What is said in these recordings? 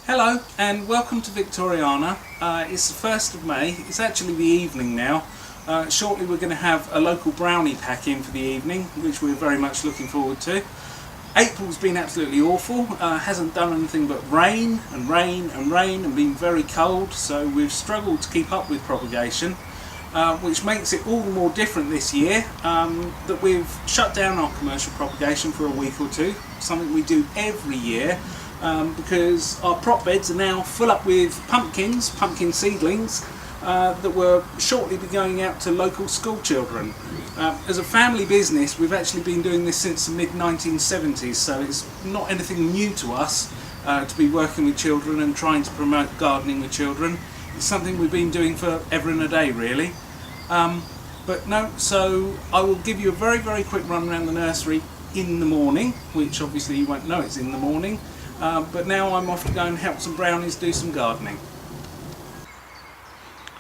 Hello and welcome to Victoriana. It's the 1st of May, it's actually the evening now. Shortly we're going to have a local brownie pack in for the evening, which we're very much looking forward to. April's been absolutely awful, hasn't done anything but rain and rain and rain and been very cold, so we've struggled to keep up with propagation, which makes it all the more different this year that we've shut down our commercial propagation for a week or two, something we do every year. Because our prop beds are now full up with pumpkin seedlings that will shortly be going out to local school children. As a family business, we've actually been doing this since the mid-1970s, so it's not anything new to us to be working with children and trying to promote gardening with children. It's something we've been doing for ever and a day, really. So I will give you a very quick run around the nursery in the morning, which obviously you won't know it's in the morning. But now I'm off to go and help some brownies do some gardening.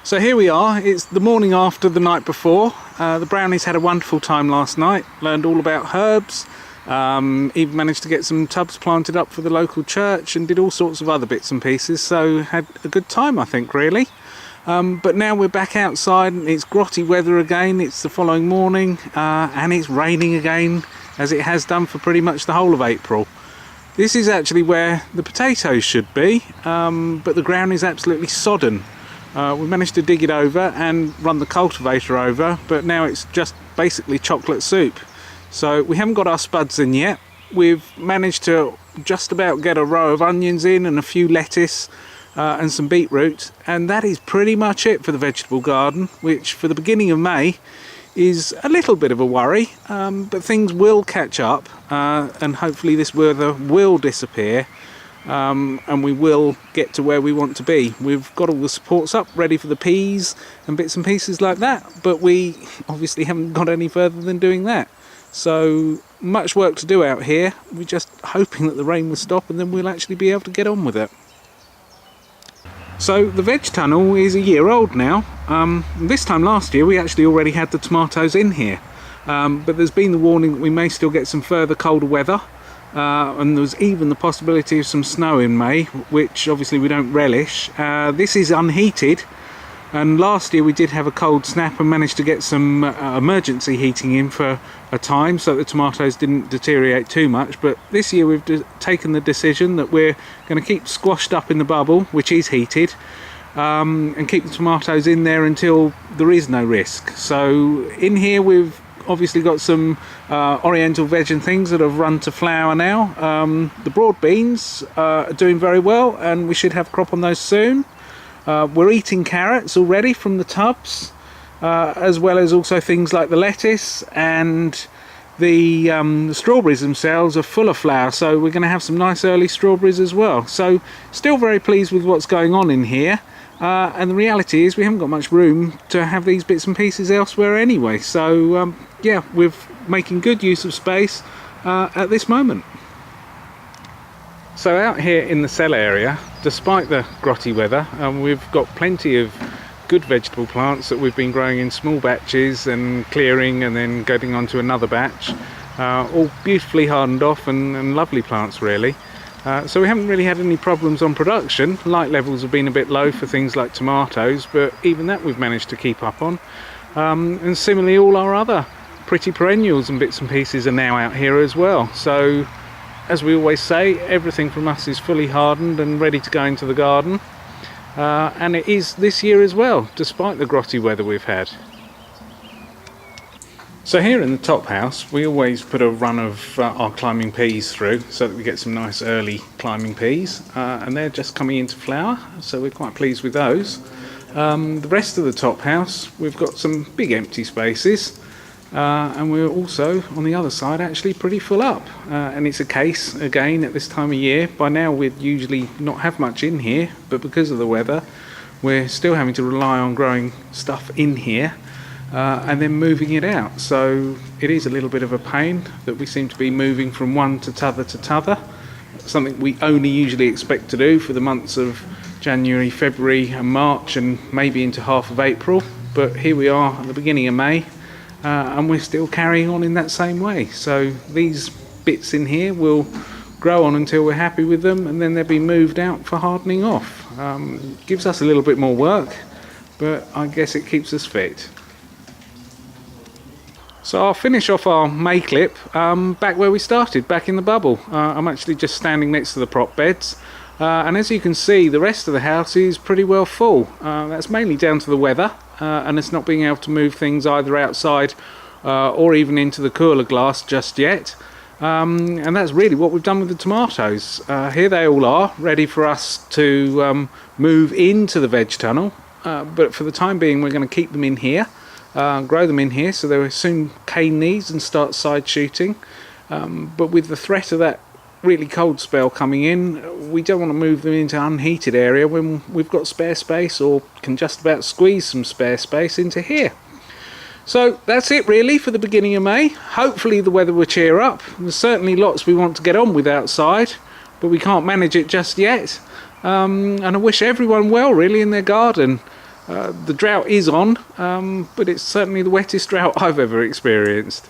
So here we are, it's the morning after the night before. The brownies had a wonderful time last night, learned all about herbs, even managed to get some tubs planted up for the local church and did all sorts of other bits and pieces, so had a good time I think really. But now we're back outside and it's grotty weather again, it's the following morning and it's raining again as it has done for pretty much the whole of April. This is actually where the potatoes should be, but the ground is absolutely sodden. We managed to dig it over and run the cultivator over, but now it's just basically chocolate soup. So we haven't got our spuds in yet. We've managed to just about get a row of onions in and a few lettuce and some beetroot, and that is pretty much it for the vegetable garden, which for the beginning of May is a little bit of a worry, but things will catch up and hopefully this weather will disappear and we will get to where we want to be. We've got all the supports up ready for the peas and bits and pieces like that, but we obviously haven't got any further than doing that. So much work to do out here. We're just hoping that the rain will stop and then we'll actually be able to get on with it. So the veg tunnel is a year old now. This time last year we actually already had the tomatoes in here, but there's been the warning that we may still get some further colder weather, and there was even the possibility of some snow in May, which obviously we don't relish. This is unheated, and last year we did have a cold snap and managed to get some emergency heating in for a time so the tomatoes didn't deteriorate too much, but this year we've taken the decision that we're going to keep squashed up in the bubble, which is heated, and keep the tomatoes in there until there is no risk. So in here we've obviously got some oriental veg and things that have run to flower now. The broad beans are doing very well and we should have crop on those soon. We're eating carrots already from the tubs, as well as also things like the lettuce, and the strawberries themselves are full of flower, so we're going to have some nice early strawberries as well. So still very pleased with what's going on in here, and the reality is we haven't got much room to have these bits and pieces elsewhere anyway, so yeah, we're making good use of space at this moment. So out here in the cell area, despite the grotty weather, we've got plenty of good vegetable plants that we've been growing in small batches and clearing and then getting onto another batch, all beautifully hardened off and lovely plants really. So we haven't really had any problems on production. Light levels have been a bit low for things like tomatoes, but even that we've managed to keep up on. And similarly all our other pretty perennials and bits and pieces are now out here as well. So as we always say, everything from us is fully hardened and ready to go into the garden, and it is this year as well, despite the grotty weather we've had. So here in the top house we always put a run of our climbing peas through so that we get some nice early climbing peas, and they're just coming into flower, so we're quite pleased with those. The rest of the top house we've got some big empty spaces, and we're also on the other side actually pretty full up, and it's a case again at this time of year. By now we'd usually not have much in here, but because of the weather we're still having to rely on growing stuff in here and then moving it out, so it is a little bit of a pain that we seem to be moving from one to t'other, something we only usually expect to do for the months of January, February and March and maybe into half of April, but here we are at the beginning of May. And we're still carrying on in that same way. So these bits in here will grow on until we're happy with them, and then they'll be moved out for hardening off. Gives us a little bit more work, but I guess it keeps us fit. So I'll finish off our May clip back where we started, back in the bubble. I'm actually just standing next to the prop beds, and as you can see, the rest of the house is pretty well full. That's mainly down to the weather and it's not being able to move things either outside or even into the cooler glass just yet. And that's really what we've done with the tomatoes. Here they all are, ready for us to move into the veg tunnel, but for the time being we're going to keep them in here. Grow them in here so they will soon cane these and start side shooting, but with the threat of that really cold spell coming in, we don't want to move them into an unheated area when we've got spare space, or can just about squeeze some spare space into here. So that's it really for the beginning of May. Hopefully the weather will cheer up. There's certainly lots we want to get on with outside, but we can't manage it just yet. And I wish everyone well really in their garden. The drought is on, but it's certainly the wettest drought I've ever experienced.